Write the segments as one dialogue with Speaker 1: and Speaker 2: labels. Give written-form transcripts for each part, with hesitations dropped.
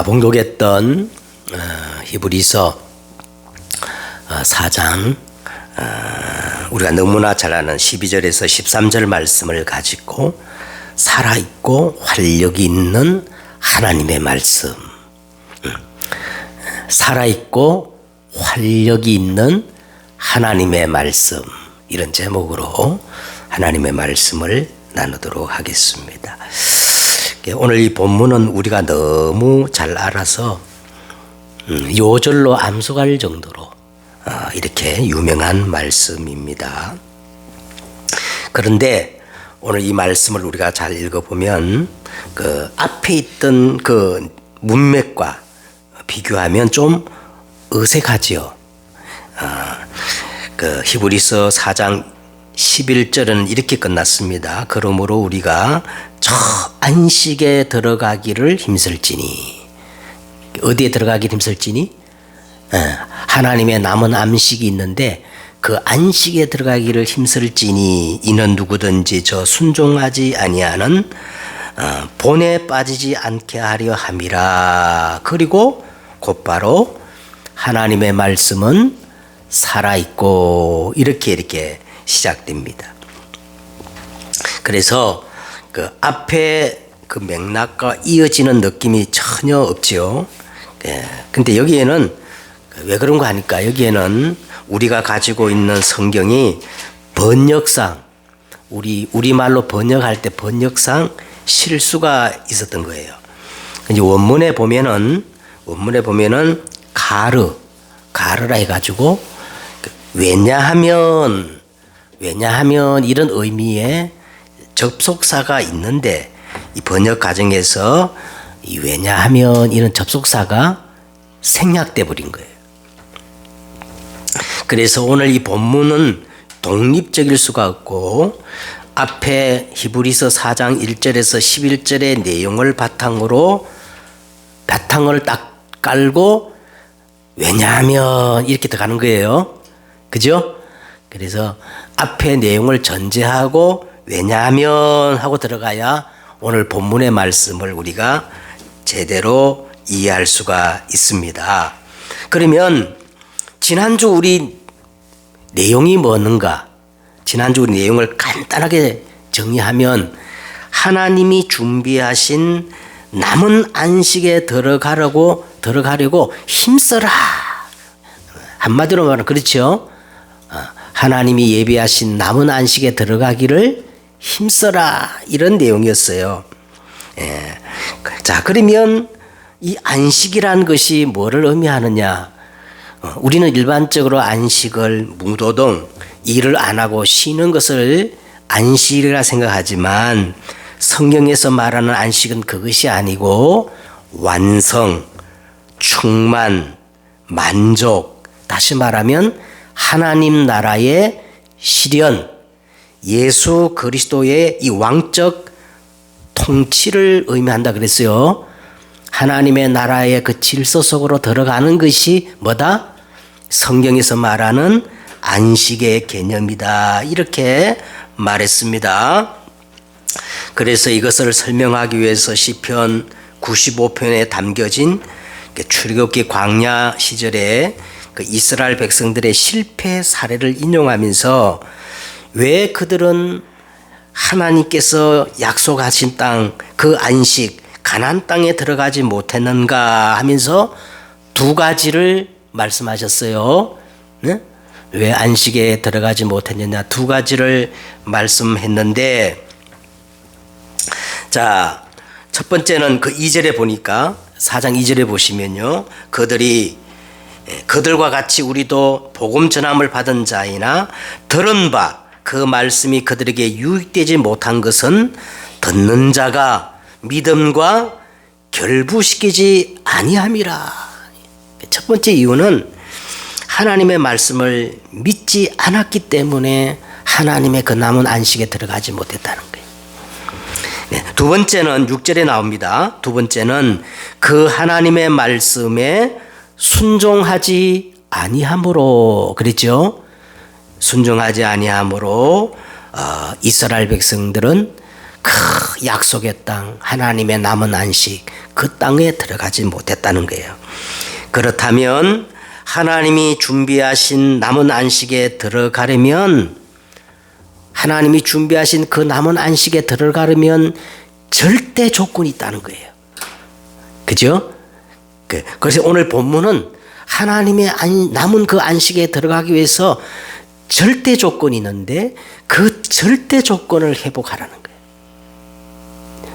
Speaker 1: 봉독했던 히브리서 4장 우리가 너무나 잘 아는 12절에서 13절 말씀을 가지고 살아있고 활력이 있는 하나님의 말씀, 살아있고 활력이 있는 하나님의 말씀, 이런 제목으로 하나님의 말씀을 나누도록 하겠습니다. 오늘 이 본문은 우리가 너무 잘 알아서 요절로 암송할 정도로 이렇게 유명한 말씀입니다. 그런데 오늘 이 말씀을 우리가 잘 읽어보면 그 앞에 있던 그 문맥과 비교하면 좀 어색하지요. 그 히브리서 4장 11절은 이렇게 끝났습니다. 그러므로 우리가 저 안식에 들어가기를 힘쓸지니. 어디에 들어가기를 힘쓸지니? 하나님의 남은 안식이 있는데 그 안식에 들어가기를 힘쓸지니 이는 누구든지 저 순종하지 아니하는 본에 빠지지 않게 하려 함이라. 그리고 곧바로 하나님의 말씀은 살아있고 이렇게 시작됩니다. 그래서 그 앞에 그 맥락과 이어지는 느낌이 전혀 없지요. 근데 여기에는 왜 그런 거 하니까 여기에는 우리가 가지고 있는 성경이 번역상 우리말로 번역할 때 번역상 실수가 있었던 거예요. 이제 원문에 보면은 가르라 해가지고 왜냐하면 이런 의미의 접속사가 있는데 이 번역 과정에서 이 왜냐하면 이런 접속사가 생략돼 버린 거예요. 그래서 오늘 이 본문은 독립적일 수가 없고 앞에 히브리서 4장 1절에서 11절의 내용을 바탕을 딱 깔고 왜냐하면 이렇게 들어가는 거예요. 그죠? 그래서 앞에 내용을 전제하고 왜냐하면 하고 들어가야 오늘 본문의 말씀을 우리가 제대로 이해할 수가 있습니다. 그러면 지난주 우리 내용이 뭐였는가? 지난주 우리 내용을 간단하게 정리하면 하나님이 준비하신 남은 안식에 들어가려고 힘써라. 한마디로 말하면 그렇죠. 하나님이 예비하신 남은 안식에 들어가기를 힘써라. 이런 내용이었어요. 자, 그러면 이 안식이라는 것이 뭐를 의미하느냐? 우리는 일반적으로 안식을 무도동 일을 안 하고 쉬는 것을 안식이라 생각하지만 성경에서 말하는 안식은 그것이 아니고 완성, 충만, 만족, 다시 말하면 하나님 나라의 실현, 예수 그리스도의 이 왕적 통치를 의미한다 그랬어요. 하나님의 나라의 그 질서 속으로 들어가는 것이 뭐다? 성경에서 말하는 안식의 개념이다. 이렇게 말했습니다. 그래서 이것을 설명하기 위해서 시편 95편에 담겨진 출애굽기 광야 시절에 그 이스라엘 백성들의 실패 사례를 인용하면서 왜 그들은 하나님께서 약속하신 땅, 그 안식, 가나안 땅에 들어가지 못했는가 하면서 두 가지를 말씀하셨어요. 네? 왜 안식에 들어가지 못했느냐 두 가지를 말씀했는데, 자, 첫 번째는 그 2절에 보니까 4장 2절에 보시면요, 그들과 같이 우리도 복음 전함을 받은 자이나 들은 바 그 말씀이 그들에게 유익되지 못한 것은 듣는 자가 믿음과 결부시키지 아니함이라. 첫 번째 이유는 하나님의 말씀을 믿지 않았기 때문에 하나님의 그 남은 안식에 들어가지 못했다는 거예요. 두 번째는 6절에 나옵니다. 두 번째는 그 하나님의 말씀에 순종하지 아니함으로, 그랬죠? 순종하지 아니함으로 이스라엘 백성들은 그 약속의 땅, 하나님의 남은 안식, 그 땅에 들어가지 못했다는 거예요. 그렇다면 하나님이 준비하신 남은 안식에 들어가려면, 하나님이 준비하신 그 남은 안식에 들어가려면 절대 조건이 있다는 거예요. 그죠? 그래서 오늘 본문은 하나님의 남은 그 안식에 들어가기 위해서 절대 조건이 있는데 그 절대 조건을 회복하라는 거예요.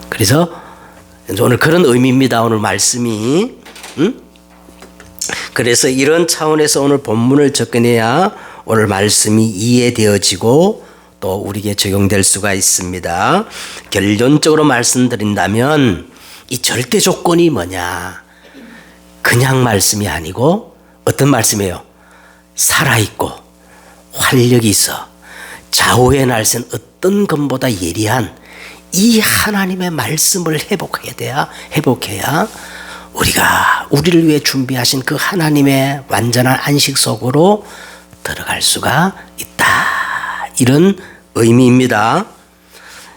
Speaker 1: 그래서 오늘 그런 의미입니다. 오늘 말씀이. 그래서 이런 차원에서 오늘 본문을 접근해야 오늘 말씀이 이해되어지고 또 우리에게 적용될 수가 있습니다. 결론적으로 말씀드린다면 이 절대 조건이 뭐냐? 그냥 말씀이 아니고 어떤 말씀이에요? 살아있고 활력이 있어 좌우의 날선 어떤 것보다 예리한 이 하나님의 말씀을 회복해야 우리가 우리를 위해 준비하신 그 하나님의 완전한 안식 속으로 들어갈 수가 있다. 이런 의미입니다.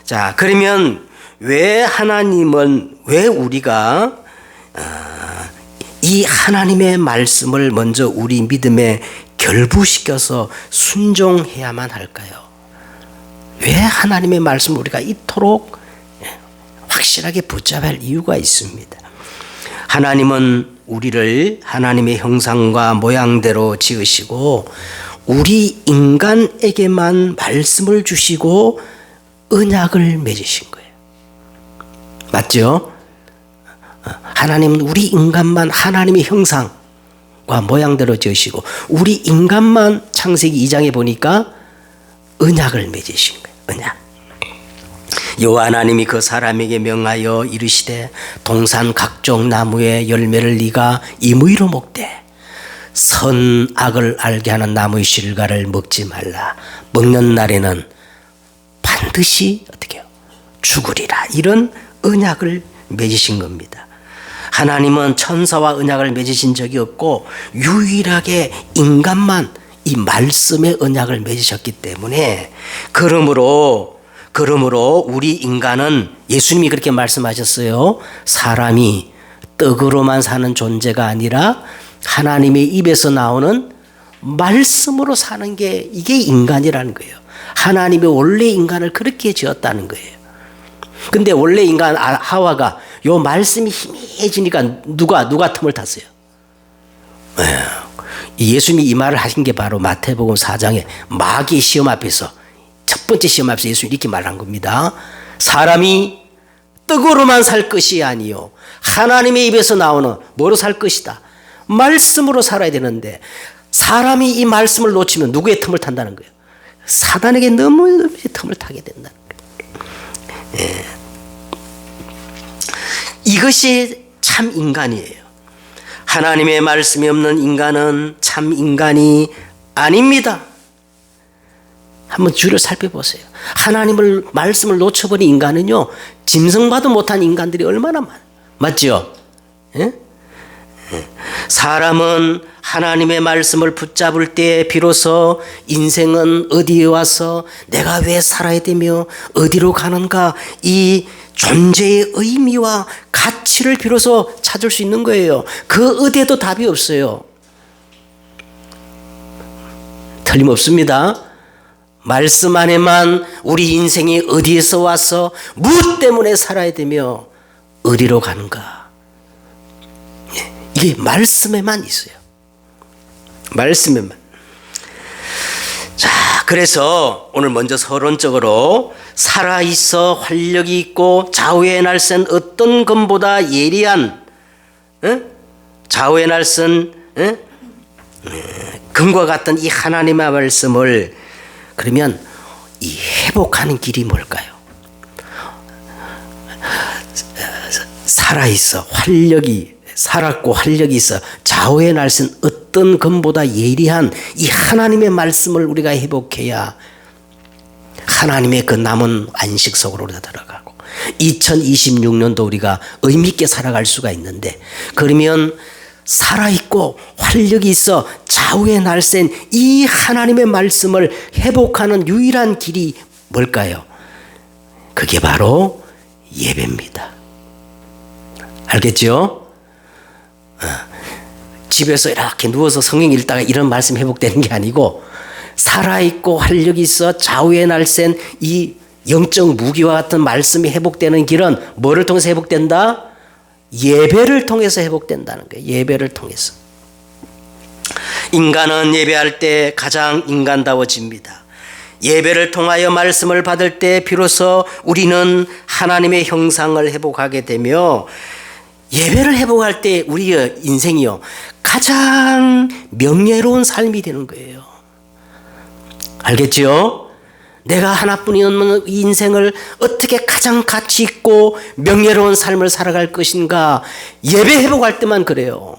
Speaker 1: 자, 그러면 왜 우리가 이 하나님의 말씀을 먼저 우리 믿음에 결부시켜서 순종해야만 할까요? 왜 하나님의 말씀을 우리가 이토록 확실하게 붙잡아야 할 이유가 있습니다. 하나님은 우리를 하나님의 형상과 모양대로 지으시고 우리 인간에게만 말씀을 주시고 언약을 맺으신 거예요. 맞죠? 하나님은 우리 인간만 하나님의 형상과 모양대로 지으시고 우리 인간만 창세기 2장에 보니까 언약을 맺으신 거예요. 언약. 여호와 하나님이 그 사람에게 명하여 이르시되 동산 각종 나무의 열매를 네가 임의로 먹되 선악을 알게 하는 나무의 실과를 먹지 말라. 먹는 날에는 반드시 어떻게 해요? 죽으리라. 이런 언약을 맺으신 겁니다. 하나님은 천사와 언약을 맺으신 적이 없고 유일하게 인간만 이 말씀의 언약을 맺으셨기 때문에 그러므로 우리 인간은 예수님이 그렇게 말씀하셨어요. 사람이 떡으로만 사는 존재가 아니라 하나님의 입에서 나오는 말씀으로 사는 게 이게 인간이라는 거예요. 하나님이 원래 인간을 그렇게 지었다는 거예요. 근데 원래 인간 하와가 요 말씀이 희미해지니까 누가 틈을 탔어요? 예수님이 이 말을 하신 게 바로 마태복음 4장에 마귀의 시험 앞에서 첫 번째 시험 앞에서 예수님이 이렇게 말한 겁니다. 사람이 떡으로만 살 것이 아니요 하나님의 입에서 나오는 뭐로 살 것이다. 말씀으로 살아야 되는데 사람이 이 말씀을 놓치면 누구의 틈을 탄다는 거예요? 사단에게 너무 틈을 타게 된다는 거예요. 이것이 참 인간이에요. 하나님의 말씀이 없는 인간은 참 인간이 아닙니다. 한번 주를 살펴보세요. 하나님을 말씀을 놓쳐버린 인간은요 짐승봐도 못한 인간들이 얼마나 많아요. 맞죠? 예? 사람은 하나님의 말씀을 붙잡을 때 비로소 인생은 어디에 와서 내가 왜 살아야 되며 어디로 가는가 이 존재의 의미와 가치를 비로소 찾을 수 있는 거예요. 그 어디에도 답이 없어요. 틀림없습니다. 말씀 안에만 우리 인생이 어디에서 와서 무엇 때문에 살아야 되며 어디로 가는가 이게 말씀에만 있어요. 말씀에만. 자, 그래서 오늘 먼저 서론적으로 살아있어 활력이 있고 좌우의 날선 어떤 것보다 예리한 좌우의 날선 금과 같은 이 하나님의 말씀을 그러면 이 회복하는 길이 뭘까요? 살아있어 살았고 활력이 있어 좌우의 날선 어떤 것보다 예리한 이 하나님의 말씀을 우리가 회복해야 하나님의 그 남은 안식 속으로 우리가 들어가고 2026년도 우리가 의미 있게 살아갈 수가 있는데 그러면 살아있고 활력이 있어 좌우의 날쌘 이 하나님의 말씀을 회복하는 유일한 길이 뭘까요? 그게 바로 예배입니다. 알겠죠? 집에서 이렇게 누워서 성경 읽다가 이런 말씀 회복되는 게 아니고 살아있고 활력이 있어 좌우의 날쌘 이 영적 무기와 같은 말씀이 회복되는 길은 뭐를 통해서 회복된다? 예배를 통해서 회복된다는 거예요. 예배를 통해서. 인간은 예배할 때 가장 인간다워집니다. 예배를 통하여 말씀을 받을 때 비로소 우리는 하나님의 형상을 회복하게 되며 예배를 회복할 때 우리의 인생이요 가장 명예로운 삶이 되는 거예요. 알겠죠? 내가 하나뿐이 없는 이 인생을 어떻게 가장 가치 있고 명예로운 삶을 살아갈 것인가 예배 회복할 때만 그래요.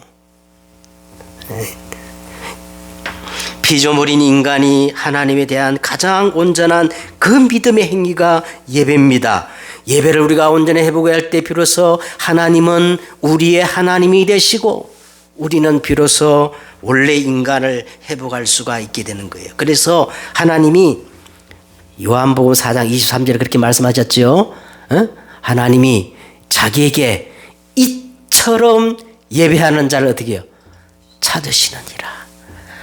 Speaker 1: 피조물인 인간이 하나님에 대한 가장 온전한 그 믿음의 행위가 예배입니다. 예배를 우리가 온전히 회복할 때 비로소 하나님은 우리의 하나님이 되시고 우리는 비로소 원래 인간을 회복할 수가 있게 되는 거예요. 그래서 하나님이 요한복음 4장 23절에 그렇게 말씀하셨죠. 하나님이 자기에게 이처럼 예배하는 자를 어떻게 해요? 찾으시느니라.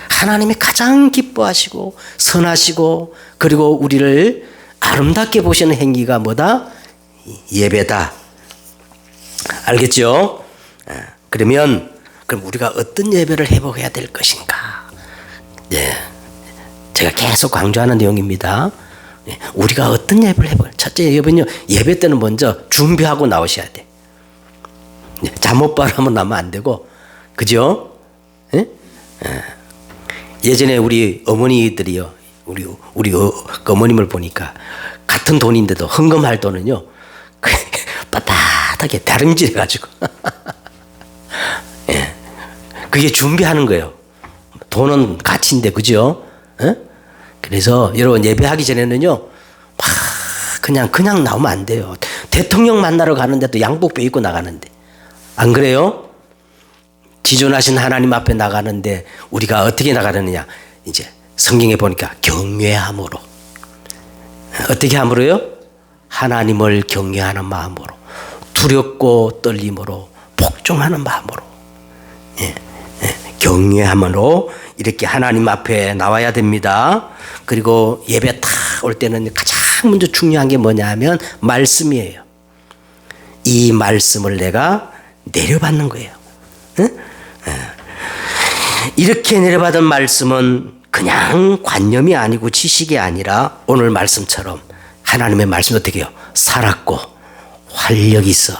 Speaker 1: 하나님이 가장 기뻐하시고 선하시고 그리고 우리를 아름답게 보시는 행위가 뭐다? 예배다. 알겠죠? 그럼 우리가 어떤 예배를 회복해야 될 것인가? 네, 제가 계속 강조하는 내용입니다. 우리가 어떤 예배를 회복해야 돼? 첫째 예배는요, 예배 때는 먼저 준비하고 나오셔야 돼. 잠옷바람은 나면 안 되고, 그죠? 예전에 우리 어머니들이요, 우리 어머님을 보니까 같은 돈인데도 헌금할 돈은요, 빳빳하게 다림질해가지고. 예. 그게 준비하는 거예요. 돈은 가치인데, 그죠? 그래서 여러분 예배하기 전에는요, 막 그냥 나오면 안 돼요. 대통령 만나러 가는데도 양복배 입고 나가는데. 안 그래요? 지존하신 하나님 앞에 나가는데 우리가 어떻게 나가느냐? 이제 성경에 보니까 경외함으로. 어떻게 함으로요? 하나님을 경외하는 마음으로, 두렵고 떨림으로, 복종하는 마음으로, 경외함으로 이렇게 하나님 앞에 나와야 됩니다. 그리고 예배 딱 올 때는 가장 먼저 중요한 게 뭐냐 하면 말씀이에요. 이 말씀을 내가 내려받는 거예요. 이렇게 내려받은 말씀은 그냥 관념이 아니고 지식이 아니라 오늘 말씀처럼 하나님의 말씀이 어떻게 해요? 살았고 활력이 있어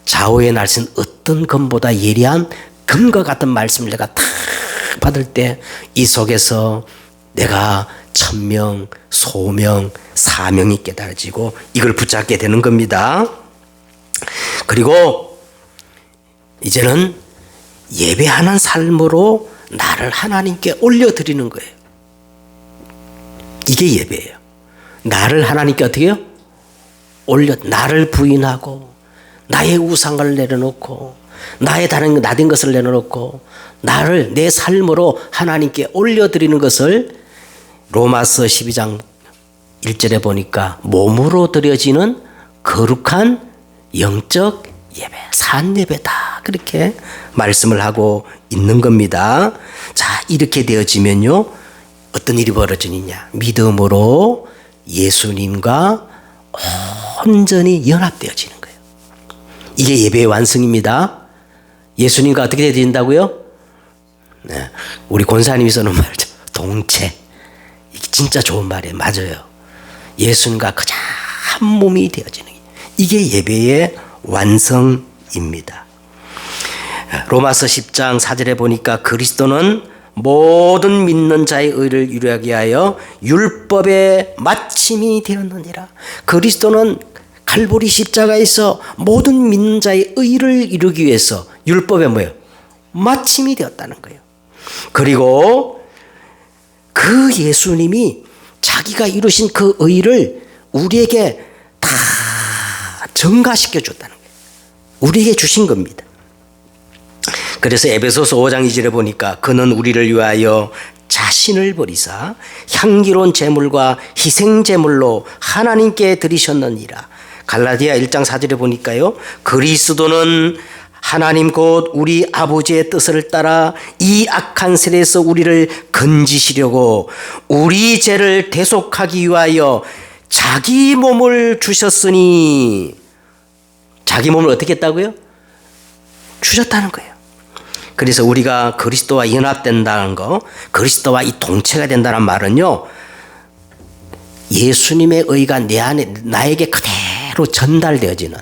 Speaker 1: 좌우의 날선 어떤 검보다 예리한 금과 같은 말씀을 내가 다 받을 때 이 속에서 내가 천명, 소명, 사명이 깨달아지고 이걸 붙잡게 되는 겁니다. 그리고 이제는 예배하는 삶으로 나를 하나님께 올려드리는 거예요. 이게 예배예요. 나를 하나님께 어떻게 해요? 나를 부인하고 나의 우상을 내려놓고 나의 다른 나된 것을 내려놓고 내 삶으로 하나님께 올려드리는 것을 로마서 12장 1절에 보니까 몸으로 드려지는 거룩한 영적 예배, 산예배다. 그렇게 말씀을 하고 있는 겁니다. 자, 이렇게 되어지면요, 어떤 일이 벌어지느냐? 믿음으로 예수님과 온전히 연합되어지는 거예요. 이게 예배의 완성입니다. 예수님과 어떻게 되어진다고요? 네, 우리 권사님이 쓰는 말이죠. 동체. 이게 진짜 좋은 말이에요. 맞아요. 예수님과 그냥 한 몸이 되어지는 게 이게 예배의 완성입니다. 로마서 10장 4절에 보니까 그리스도는 모든 믿는 자의 의를 이루게 하여 율법의 마침이 되었느니라. 그리스도는 갈보리 십자가에서 모든 믿는 자의 의를 이루기 위해서 율법의 뭐예요? 마침이 되었다는 거예요. 그리고 그 예수님이 자기가 이루신 그 의를 우리에게 다 증가시켜 줬다는 거예요. 우리에게 주신 겁니다. 그래서 에베소서 5장 2절에 보니까 그는 우리를 위하여 자신을 버리사 향기로운 제물과 희생 제물로 하나님께 드리셨느니라. 갈라디아 1장 4절에 보니까요. 그리스도는 하나님 곧 우리 아버지의 뜻을 따라 이 악한 세대에서 우리를 건지시려고 우리 죄를 대속하기 위하여 자기 몸을 주셨으니, 자기 몸을 어떻게 했다고요? 주셨다는 거예요. 그래서 우리가 그리스도와 연합된다는 거, 그리스도와 이 동체가 된다는 말은요, 예수님의 의가 내 안에 나에게 그대로 전달되어지는,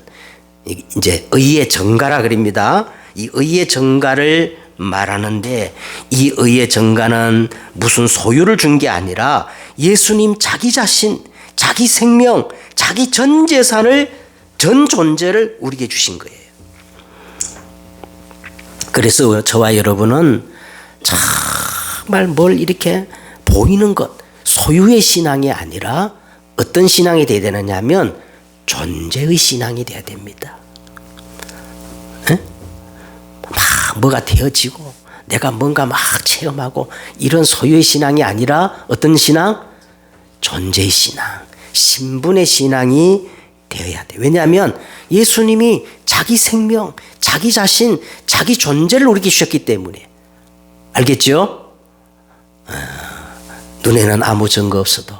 Speaker 1: 이제 의의 전가라 그럽니다. 이 의의 전가를 말하는데, 이 의의 전가는 무슨 소유를 준 게 아니라 예수님 자기 자신, 자기 생명, 자기 전 재산을, 전 존재를 우리에게 주신 거예요. 그래서 저와 여러분은 정말 뭘 이렇게 보이는 것, 소유의 신앙이 아니라 어떤 신앙이 되어야 되느냐 하면 존재의 신앙이 되어야 됩니다. 에? 막 뭐가 되어지고 내가 뭔가 막 체험하고 이런 소유의 신앙이 아니라 어떤 신앙? 존재의 신앙, 신분의 신앙이 되어야 돼. 왜냐하면 예수님이 자기 생명, 자기 자신, 자기 존재를 우리에게 주셨기 때문에. 알겠죠? 눈에는 아무 증거 없어도,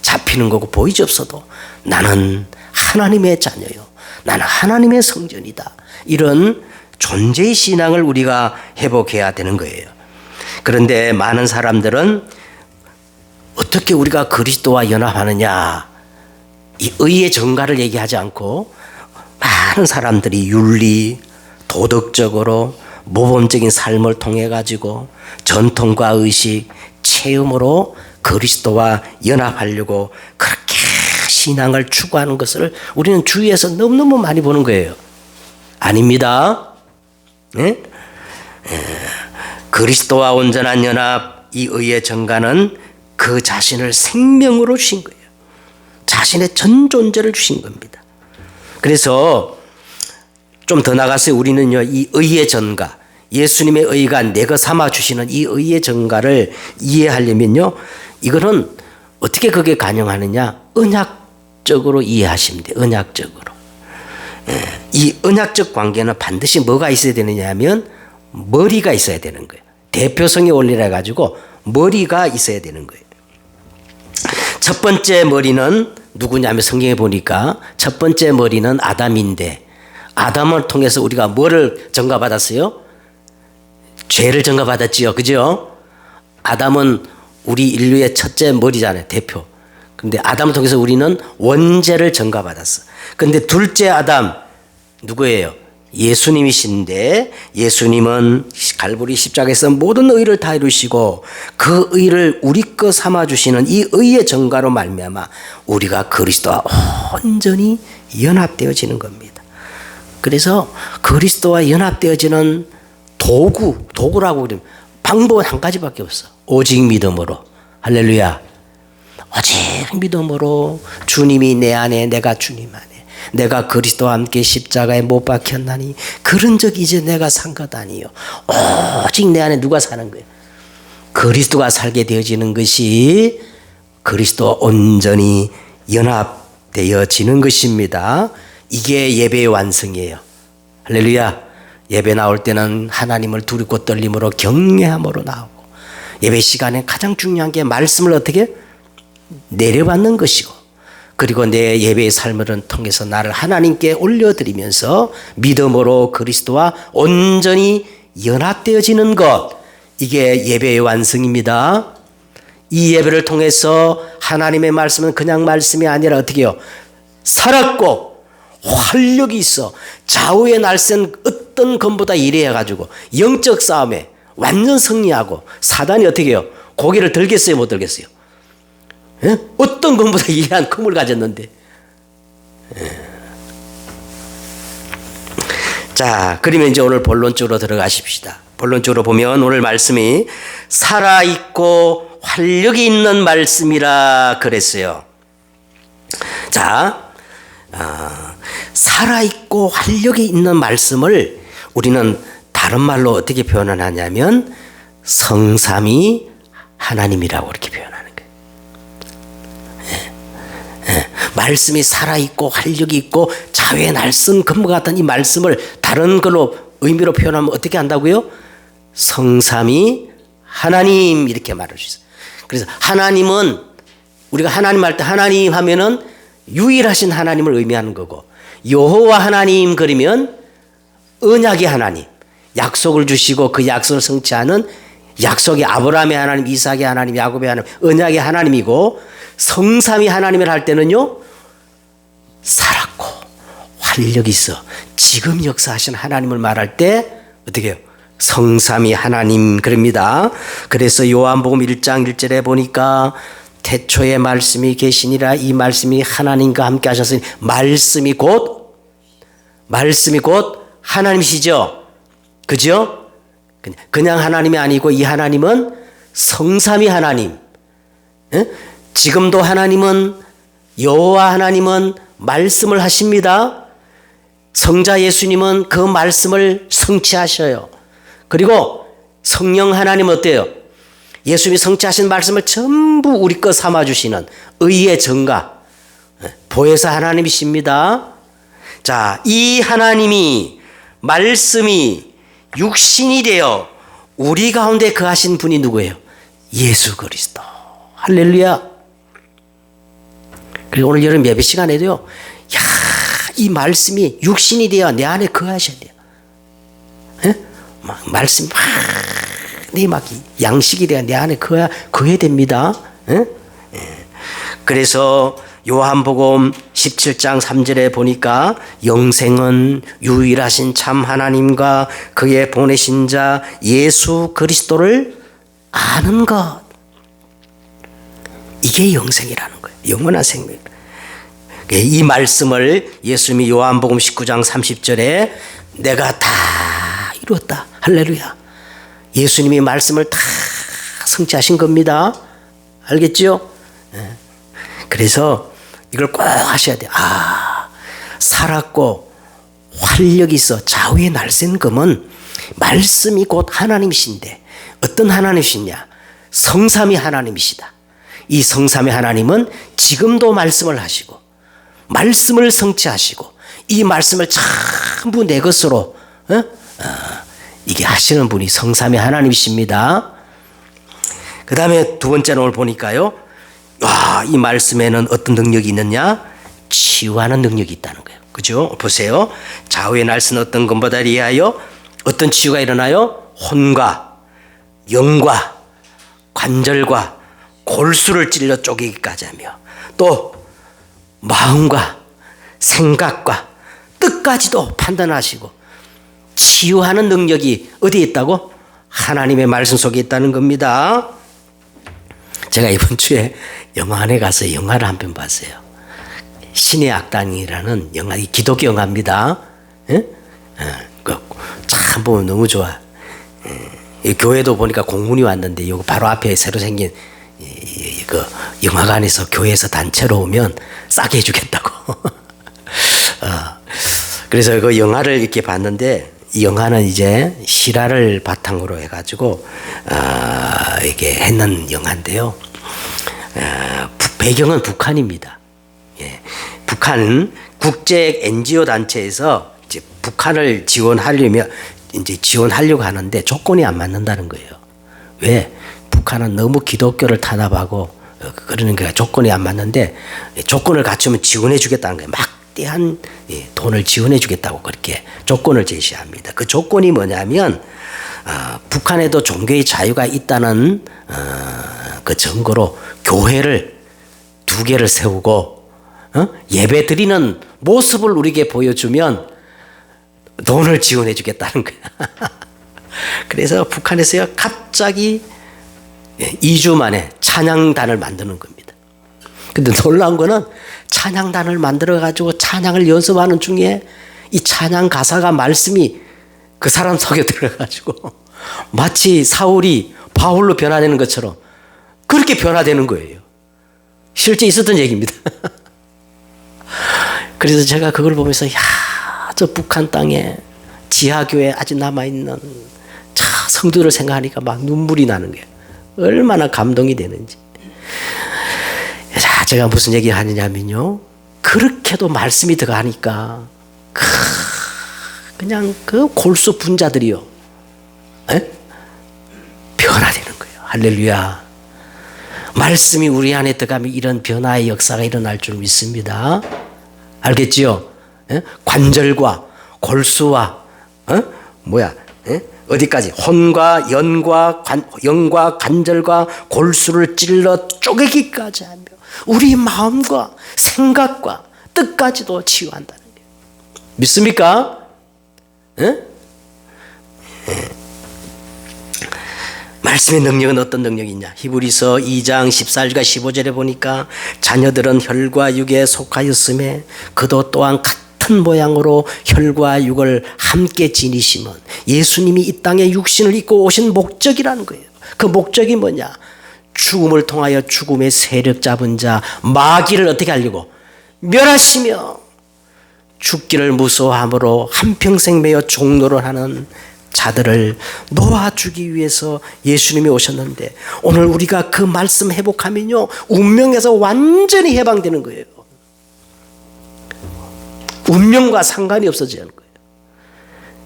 Speaker 1: 잡히는 거고 보이지 없어도 나는 하나님의 자녀요, 나는 하나님의 성전이다, 이런 존재의 신앙을 우리가 회복해야 되는 거예요. 그런데 많은 사람들은 어떻게 우리가 그리스도와 연합하느냐, 이 의의 전가를 얘기하지 않고 많은 사람들이 윤리, 도덕적으로 모범적인 삶을 통해 가지고 전통과 의식, 체험으로 그리스도와 연합하려고 그렇게 신앙을 추구하는 것을 우리는 주위에서 너무너무 많이 보는 거예요. 아닙니다. 네? 그리스도와 온전한 연합, 이 의의 전가는 그 자신을 생명으로 주신 거예요. 자신의 전 존재를 주신 겁니다. 그래서 좀 더 나가서 우리는요, 이 의의 전가, 예수님의 의가 내거 삼아 주시는 이 의의 전가를 이해하려면요, 이거는 어떻게 그게 가능하느냐? 언약적으로 이해하시면 돼요. 언약적으로. 이 언약적 관계는 반드시 뭐가 있어야 되느냐 하면 머리가 있어야 되는 거예요. 대표성의 원리라 가지고 머리가 있어야 되는 거예요. 첫 번째 머리는 누구냐면 성경에 보니까 첫 번째 머리는 아담인데, 아담을 통해서 우리가 뭐를 전가받았어요? 죄를 전가받았지요. 그죠? 아담은 우리 인류의 첫째 머리잖아요. 대표. 근데 아담을 통해서 우리는 원죄를 전가받았어. 근데 둘째 아담 누구예요? 예수님이신데, 예수님은 갈보리 십자가에서 모든 의를 다 이루시고 그 의를 우리 거 삼아주시는 이 의의 전가로 말미암아 우리가 그리스도와 온전히 연합되어지는 겁니다. 그래서 그리스도와 연합되어지는 도구라고 그러면 방법은 한 가지밖에 없어. 오직 믿음으로. 할렐루야. 오직 믿음으로 주님이 내 안에, 내가 주님 안에, 내가 그리스도와 함께 십자가에 못 박혔나니 그런 적 이제 내가 산 것 아니요. 오직 내 안에 누가 사는 거예요? 그리스도가 살게 되어지는 것이 그리스도와 온전히 연합되어지는 것입니다. 이게 예배의 완성이에요. 할렐루야. 예배 나올 때는 하나님을 두렵고 떨림으로 경외함으로 나오고, 예배 시간에 가장 중요한 게 말씀을 어떻게 내려받는 것이고, 그리고 내 예배의 삶을 통해서 나를 하나님께 올려드리면서 믿음으로 그리스도와 온전히 연합되어지는 것, 이게 예배의 완성입니다. 이 예배를 통해서 하나님의 말씀은 그냥 말씀이 아니라 어떻게 해요? 살았고 활력이 있어 좌우의 날쌘 어떤 것보다 이래해가지고 영적 싸움에 완전 승리하고, 사단이 어떻게 해요? 고개를 들겠어요, 못 들겠어요? 예? 어떤 것보다 이해한 금을 가졌는데. 자, 그러면 이제 오늘 본론적으로 들어가십시다. 본론적으로 보면 오늘 말씀이 살아있고 활력이 있는 말씀이라 그랬어요. 자, 살아있고 활력이 있는 말씀을 우리는 다른 말로 어떻게 표현하냐면 성삼위 하나님이라고 이렇게 표현하는 거예요. 말씀이 살아있고 활력이 있고 자외에 날선 금과 같은 이 말씀을 다른 걸로 의미로 표현하면 어떻게 한다고요? 성삼위 하나님 이렇게 말할 수 있어요. 그래서 하나님은 우리가 하나님 할 때 하나님 하면은 유일하신 하나님을 의미하는 거고 여호와 하나님 그러면 언약의 하나님 약속을 주시고 그 약속을 성취하는 약속의 아브라함의 하나님 이삭의 하나님 야곱의 하나님 언약의 하나님이고 성삼위 하나님을 할 때는요 살았고 활력이 있어 지금 역사하신 하나님을 말할 때 어떻게 해요? 성삼위 하나님 그럽니다. 그래서 요한복음 1장 1절에 보니까 태초에 말씀이 계시니라 이 말씀이 하나님과 함께 하셨으니 말씀이 곧 하나님이시죠. 그죠? 그냥 하나님이 아니고 이 하나님은 성삼위 하나님. 지금도 하나님은 여호와 하나님은 말씀을 하십니다. 성자 예수님은 그 말씀을 성취하셔요. 그리고 성령 하나님은 어때요? 예수님이 성취하신 말씀을 전부 우리 것 삼아주시는 의의 전가 보혜사 하나님이십니다. 자, 이 하나님이 말씀이 육신이 되어 우리 가운데 거하신 분이 누구예요? 예수 그리스도. 할렐루야. 그리고 오늘 여름 예배 시간에도요. 야, 이 말씀이 육신이 되어 내 안에 거하셔야 돼요. 막 말씀이 막 양식이 되어 내 안에 거해야 됩니다. 그래서 요한복음 17장 3절에 보니까 영생은 유일하신 참 하나님과 그의 보내신 자 예수 그리스도를 아는 것. 이게 영생이라는 거예요. 영원한 생명. 이 말씀을 예수님이 요한복음 19장 30절에 내가 다 이루었다. 할렐루야. 예수님이 말씀을 다 성취하신 겁니다. 알겠죠? 그래서 이걸 꼭 하셔야 돼요. 살았고 활력이 있어 좌우에 날쌘 금은 말씀이 곧 하나님이신데 어떤 하나님이시냐? 성삼위 하나님이시다. 이 성삼위 하나님은 지금도 말씀을 하시고 말씀을 성취하시고 이 말씀을 전부 내 것으로 이게 하시는 분이 성삼위 하나님이십니다. 그 다음에 두 번째는 오늘 보니까요. 이 말씀에는 어떤 능력이 있느냐? 치유하는 능력이 있다는 거예요. 그죠? 보세요. 좌우에 날선 어떤 것보다 리하여 어떤 치유가 일어나요? 혼과 영과 관절과 골수를 찔러 쪼개기까지 하며 또 마음과 생각과 뜻까지도 판단하시고 치유하는 능력이 어디에 있다고? 하나님의 말씀 속에 있다는 겁니다. 제가 이번 주에 영화관에 가서 영화를 한 편 봤어요. 신의 악당이라는 영화, 기독교 영화입니다. 참 보면 너무 좋아. 교회도 보니까 공문이 왔는데 여기 바로 앞에 새로 생긴 그 영화관에서 교회에서 단체로 오면 싸게 해주겠다고. 그래서 그 영화를 이렇게 봤는데 이 영화는 이제 실화를 바탕으로 해가지고 이렇게 했는 영화인데요. 배경은 북한입니다. 예. 북한 국제 NGO 단체에서 이제 북한을 지원하려고 하는데 조건이 안 맞는다는 거예요. 왜? 북한은 너무 기독교를 탄압하고 그러는 거야. 조건이 안 맞는데 조건을 갖추면 지원해 주겠다는 거예요. 막대한 돈을 지원해 주겠다고 그렇게 조건을 제시합니다. 그 조건이 뭐냐면 북한에도 종교의 자유가 있다는 그 증거로 교회를 2개를 세우고 예배 드리는 모습을 우리에게 보여주면 돈을 지원해 주겠다는 거야. 그래서 북한에서요 갑자기 2주 만에 찬양단을 만드는 겁니다. 근데 놀라운 거는 찬양단을 만들어 가지고 찬양을 연습하는 중에 이 찬양 가사가 말씀이 그 사람 속에 들어 가지고 마치 사울이 바울로 변화되는 것처럼 그렇게 변화되는 거예요. 실제 있었던 얘기입니다. 그래서 제가 그걸 보면서 저 북한 땅에 지하교회 아직 남아있는 성도를 생각하니까 막 눈물이 나는 거예요. 얼마나 감동이 되는지. 자, 제가 무슨 얘기를 하느냐면요. 그렇게도 말씀이 들어가니까 그냥 그 골수 분자들이요, 변화되는 거예요. 할렐루야. 말씀이 우리 안에 들어가면 이런 변화의 역사가 일어날 줄 믿습니다. 알겠지요? 관절과 골수와 어디까지 혼과 영과 관절과 골수를 찔러 쪼개기까지 하며 우리 마음과 생각과 뜻까지도 치유한다는 거예요. 믿습니까? 말씀의 능력은 어떤 능력이냐? 히브리서 2장 14절과 15절에 보니까 자녀들은 혈과 육에 속하였음에 그도 또한 같은 모양으로 혈과 육을 함께 지니심은 예수님이 이 땅에 육신을 입고 오신 목적이라는 거예요. 그 목적이 뭐냐? 죽음을 통하여 죽음의 세력 잡은 자 마귀를 어떻게 하려고? 멸하시며 죽기를 무서워함으로 한평생 매여 종노를 하는 자들을 놓아주기 위해서 예수님이 오셨는데, 오늘 우리가 그 말씀 회복하면요 운명에서 완전히 해방되는 거예요. 운명과 상관이 없어지는 거예요.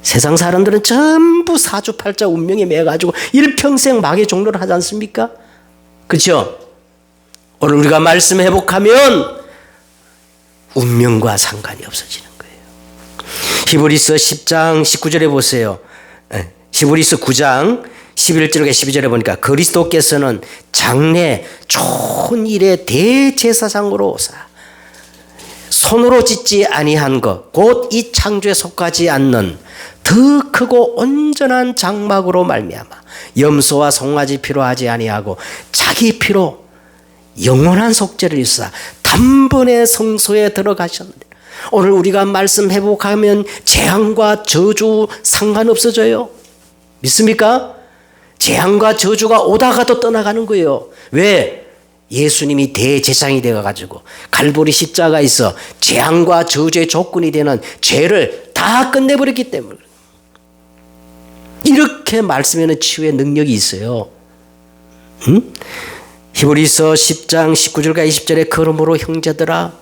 Speaker 1: 세상 사람들은 전부 사주팔자 운명에 매여가지고 일평생 마귀의 종노를 하지 않습니까? 그렇죠? 오늘 우리가 말씀 회복하면 운명과 상관이 없어지는 거예요. 히브리서 10장 19절에 보세요. 히브리서 9장 11절과 12절에 보니까 그리스도께서는 장래 좋은 일의 대제사장으로 오사 손으로 짓지 아니한 것 곧 이 창조에 속하지 않는 더 크고 온전한 장막으로 말미암아 염소와 송아지 피로 하지 아니하고 자기 피로 영원한 속죄를 일사 단번에 성소에 들어가셨는데, 오늘 우리가 말씀 회복하면 재앙과 저주 상관없어져요. 믿습니까? 재앙과 저주가 오다가도 떠나가는 거예요. 왜? 예수님이 대제사장이 되어가지고 갈보리 십자가에 있어 재앙과 저주의 조건이 되는 죄를 다 끝내버렸기 때문에. 이렇게 말씀에는 치유의 능력이 있어요. 히브리서 10장 19절과 20절에 그러므로 형제들아,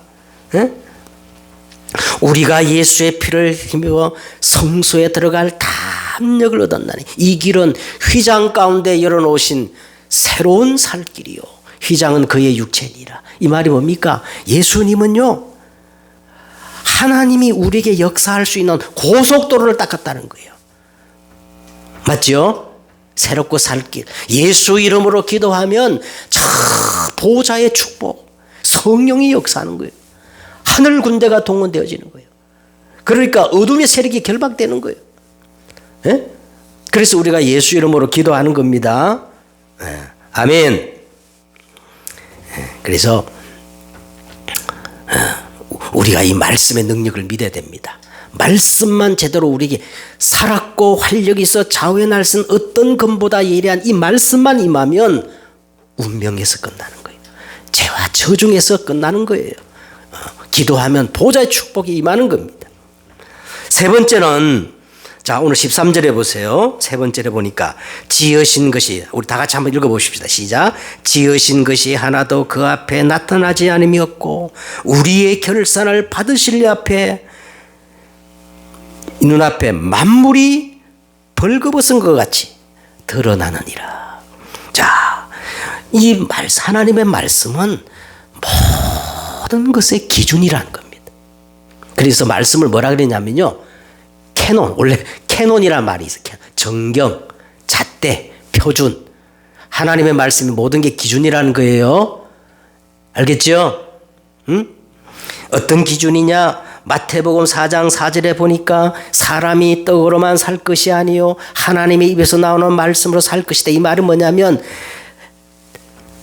Speaker 1: 우리가 예수의 피를 힘입어 성소에 들어갈 담력을 얻었나니 이 길은 휘장 가운데 열어놓으신 새로운 살 길이요 휘장은 그의 육체니라. 이 말이 뭡니까? 예수님은요 하나님이 우리에게 역사할 수 있는 고속도로를 닦았다는 거예요. 맞죠? 새롭고 살 길. 예수 이름으로 기도하면 저 보좌의 축복, 성령이 역사하는 거예요. 하늘 군대가 동원되어지는 거예요. 그러니까 어둠의 세력이 결박되는 거예요. 그래서 우리가 예수 이름으로 기도하는 겁니다. 아멘. 그래서 우리가 이 말씀의 능력을 믿어야 됩니다. 말씀만 제대로 우리에게 살았고 활력이 있어 좌우의 날선 어떤 검보다 예리한 이 말씀만 임하면 운명에서 끝나는 거예요. 죄와 저중에서 끝나는 거예요. 기도하면 보좌의 축복이 임하는 겁니다. 세 번째는, 자 오늘 13절에 보세요. 세 번째에 보니까 지으신 것이, 우리 다 같이 한번 읽어보십시다. 시작. 지으신 것이 하나도 그 앞에 나타나지 않음이 없고 우리의 결산을 받으실 앞에 눈앞에 만물이 벌거벗은 것 같이 드러나느니라. 자, 이 하나님의 말씀은 모든 것의 기준이라는 겁니다. 그래서 말씀을 뭐라 그랬냐면요, 캐논, 원래 캐논이란 말이 있어요. 정경, 잣대, 표준. 하나님의 말씀이 모든 게 기준이라는 거예요. 알겠죠? 어떤 기준이냐? 마태복음 4장 4절에 보니까 사람이 떡으로만 살 것이 아니요 하나님의 입에서 나오는 말씀으로 살 것이다. 이 말은 뭐냐면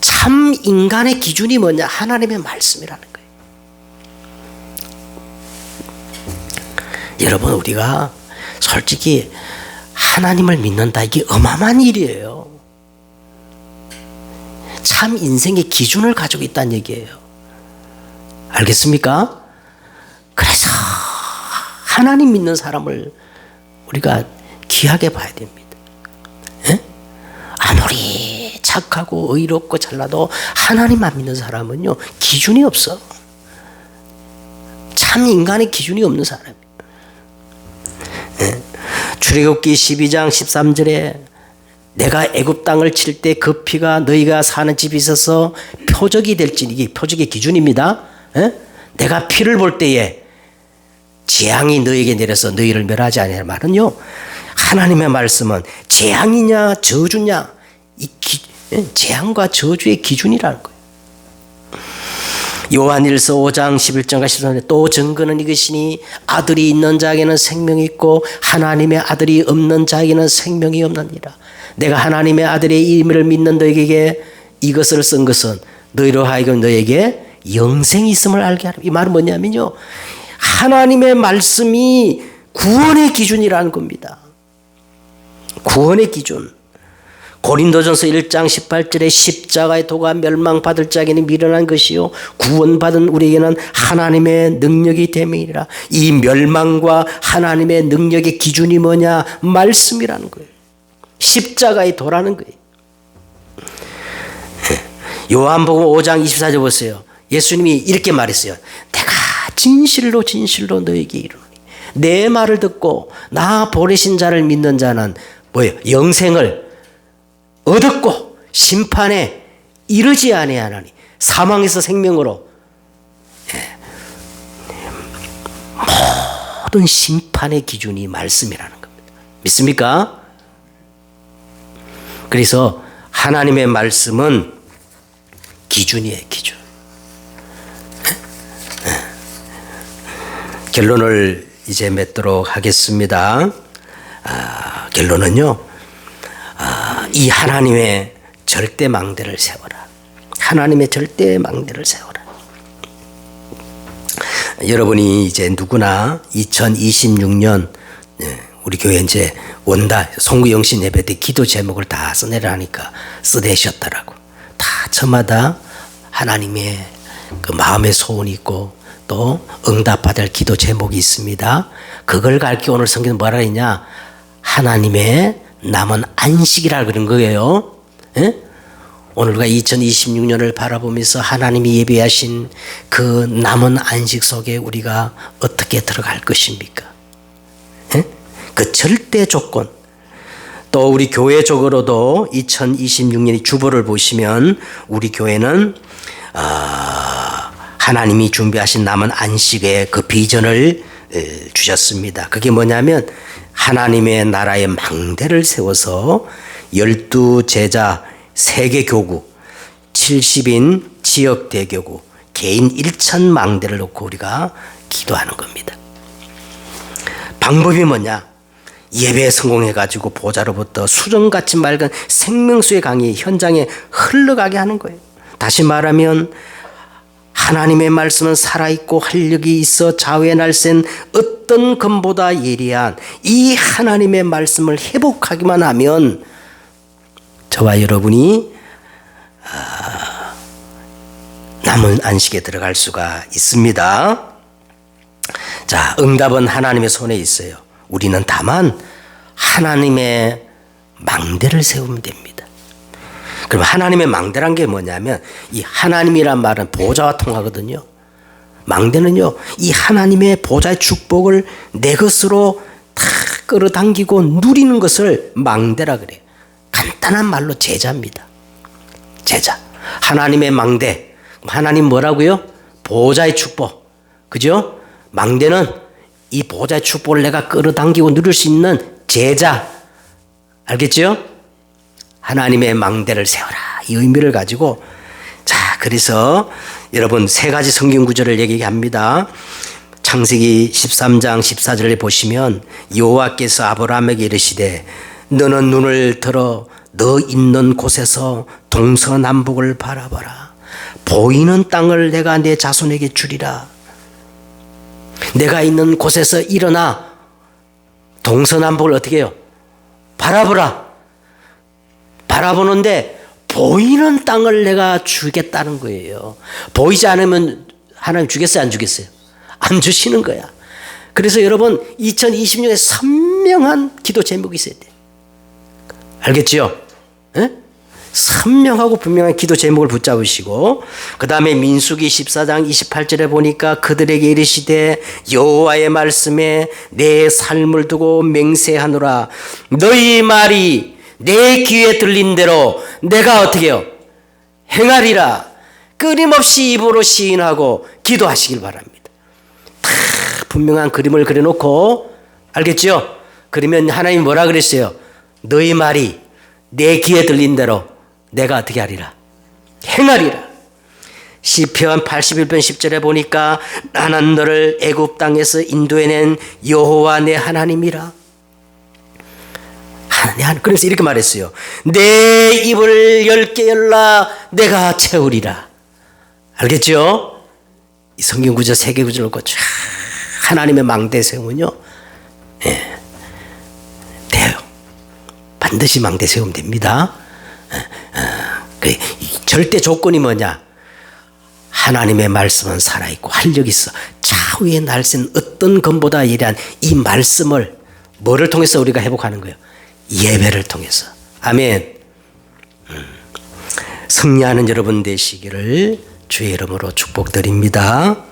Speaker 1: 참 인간의 기준이 뭐냐? 하나님의 말씀이라는 거예요. 여러분, 우리가 솔직히 하나님을 믿는다, 이게 어마어마한 일이에요. 참 인생의 기준을 가지고 있다는 얘기예요. 알겠습니까? 그래서 하나님 믿는 사람을 우리가 귀하게 봐야 됩니다. 아무리 착하고 의롭고 잘나도 하나님만 믿는 사람은요 기준이 없어. 참 인간의 기준이 없는 사람이에요. 예? 출애굽기 12장 13절에 내가 애굽 땅을 칠 때 그 피가 너희가 사는 집에 있어서 표적이 될지니, 이게 표적의 기준입니다. 예? 내가 피를 볼 때에 재앙이 너희에게 내려서 너희를 멸하지 아니할 말은요, 하나님의 말씀은 재앙이냐 저주냐, 재앙과 저주의 기준이라는 거예요. 요한일서 5장 11절과 13절에 또 증거는 이것이니 아들이 있는 자에게는 생명이 있고 하나님의 아들이 없는 자에게는 생명이 없느니라. 내가 하나님의 아들의 이름을 믿는 너에게 이것을 쓴 것은 너희로 하여금 너에게 영생이 있음을 알게 하라. 이 말은 뭐냐면요, 하나님의 말씀이 구원의 기준이라는 겁니다. 구원의 기준. 고린도전서 1장 18절에 십자가의 도가 멸망받을 자에게는 미련한 것이요 구원받은 우리에게는 하나님의 능력이 됨이니라. 이 멸망과 하나님의 능력의 기준이 뭐냐? 말씀이라는 거예요. 십자가의 도라는 거예요. 요한복음 5장 24절 보세요. 예수님이 이렇게 말했어요. 내가 진실로 진실로 너에게 이르노니 내 말을 듣고 나 보내신 자를 믿는 자는 뭐예요? 영생을 얻었고 심판에 이르지 아니하나니 사망에서 생명으로, 모든 심판의 기준이 말씀이라는 겁니다. 믿습니까? 그래서 하나님의 말씀은 기준이에요, 기준. 결론을 이제 맺도록 하겠습니다. 결론은요, 이 하나님의 절대 망대를 세워라. 하나님의 절대 망대를 세워라. 여러분이 이제 누구나 2026년 우리 교회 이제 원다 송구영신 예배 때 기도 제목을 다 써내라니까 써내셨더라고. 다 저마다 하나님의 그 마음의 소원이 있고 또 응답받을 기도 제목이 있습니다. 그걸 가르쳐 오늘 성경은 뭐라 했냐? 하나님의 남은 안식이라 그런 거예요. 예? 오늘 우리가 2026년을 바라보면서 하나님이 예비하신 그 남은 안식 속에 우리가 어떻게 들어갈 것입니까? 예? 그 절대 조건. 또 우리 교회적으로도 2026년의 주보를 보시면 우리 교회는 하나님이 준비하신 남은 안식의 그 비전을 주셨습니다. 그게 뭐냐면 하나님의 나라의 망대를 세워서 12제자 세계교구, 70인 지역대교구, 개인 1,000망대를 놓고 우리가 기도하는 겁니다. 방법이 뭐냐? 예배에 성공해가지고 보좌로부터 수정같이 맑은 생명수의 강이 현장에 흘러가게 하는 거예요. 다시 말하면 하나님의 말씀은 살아있고 활력이 있어 좌우의 날쌘 어떤 검보다 예리한 이 하나님의 말씀을 회복하기만 하면 저와 여러분이 남은 안식에 들어갈 수가 있습니다. 자, 응답은 하나님의 손에 있어요. 우리는 다만 하나님의 망대를 세우면 됩니다. 그럼 하나님의 망대란 게 뭐냐면 이 하나님이란 말은 보좌와 통하거든요. 망대는요, 이 하나님의 보좌의 축복을 내 것으로 다 끌어당기고 누리는 것을 망대라 그래요. 간단한 말로 제자입니다. 제자. 하나님의 망대. 하나님 뭐라고요? 보좌의 축복. 그죠? 망대는 이 보좌의 축복을 내가 끌어당기고 누릴 수 있는 제자. 알겠죠? 하나님의 망대를 세워라. 이 의미를 가지고, 자, 그래서 여러분 세 가지 성경 구절을 얘기합니다. 창세기 13장 14절에 보시면 여호와께서 아브라함에게 이르시되 너는 눈을 들어 너 있는 곳에서 동서남북을 바라봐라. 보이는 땅을 내가 내 자손에게 주리라. 내가 있는 곳에서 일어나 동서남북을 어떻게 해요? 바라보라. 바라보는데 보이는 땅을 내가 주겠다는 거예요. 보이지 않으면 하나님 주겠어요? 안 주겠어요? 안 주시는 거야. 그래서 여러분 2020년에 선명한 기도 제목이 있어야 돼요. 알겠죠? 에? 선명하고 분명한 기도 제목을 붙잡으시고 그 다음에 민수기 14장 28절에 보니까 그들에게 이르시되 여호와의 말씀에 내 삶을 두고 맹세하노라. 너희 말이 내 귀에 들린 대로 내가 어떻게 해요? 행하리라. 끊임없이 입으로 시인하고 기도하시길 바랍니다. 다 분명한 그림을 그려놓고 알겠죠? 그러면 하나님이 뭐라 그랬어요? 너희 말이 내 귀에 들린 대로 내가 어떻게 하리라? 행하리라. 시편 81편 10절에 보니까 나는 너를 애굽 땅에서 인도해낸 여호와 내 하나님이라. 그래서 이렇게 말했어요. 내 입을 10개 열라 내가 채우리라. 알겠죠? 이 성경 구절 3개 구절 놓고 쫙 하나님의 망대세움은요, 예, 돼요. 반드시 망대 세우면 됩니다. 절대 조건이 뭐냐? 하나님의 말씀은 살아있고 활력이 있어. 차후에 날쌘 어떤 검보다 예리한 이 말씀을 뭐를 통해서 우리가 회복하는 거예요? 예배를 통해서. 아멘. 승리하는 여러분 되시기를 주의 이름으로 축복드립니다.